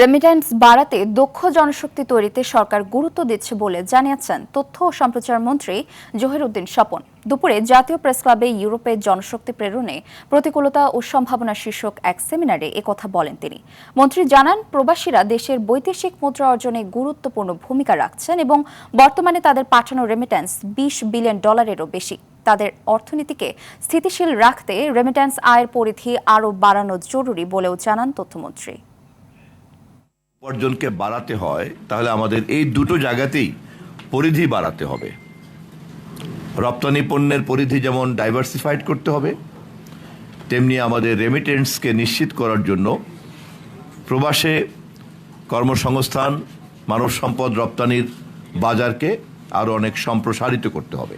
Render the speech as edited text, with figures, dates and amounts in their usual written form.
Remittance বাড়াতে দক্ষ জনশক্তি তৈরিতে সরকার গুরুত্ব দিচ্ছে বলে জানিয়েছেন তথ্য ও সম্প্রচার মন্ত্রী জহিরউদ্দিন স্বপন। দুপুরে জাতীয় প্রেসক্লাবে ইউরোপের জনশক্তি প্রেরণে প্রতিকূলতা ও সম্ভাবনা শীর্ষক এক সেমিনারে একথা বলেন তিনি। মন্ত্রী জানান, প্রবাসীরা দেশের বৈদেশিক মুদ্রা অর্জনে গুরুত্বপূর্ণ ভূমিকা রাখছেন এবং বর্তমানে তাদের পাঠানো রেমিট্যান্স $20 বিলিয়নেরও বেশি। তাদের অর্থনীতিকে স্থিতিশীল রাখতে রেমিট্যান্স আয়ের পরিধি আরও বাড়ানো জরুরি বলেও জানান তথ্যমন্ত্রী। উপার্জনকে বাড়াতে হয় তাহলে আমাদের এই দুটো জায়গাতেই পরিধি বাড়াতে হবে। রপ্তানি পণ্যের পরিধি যেমন ডাইভার্সিফাইড করতে হবে, তেমনি আমাদের রেমিটেন্সকে নিশ্চিত করার জন্য প্রবাসে কর্মসংস্থান, মানব সম্পদ রপ্তানির বাজারকে আরও অনেক সম্প্রসারিত করতে হবে।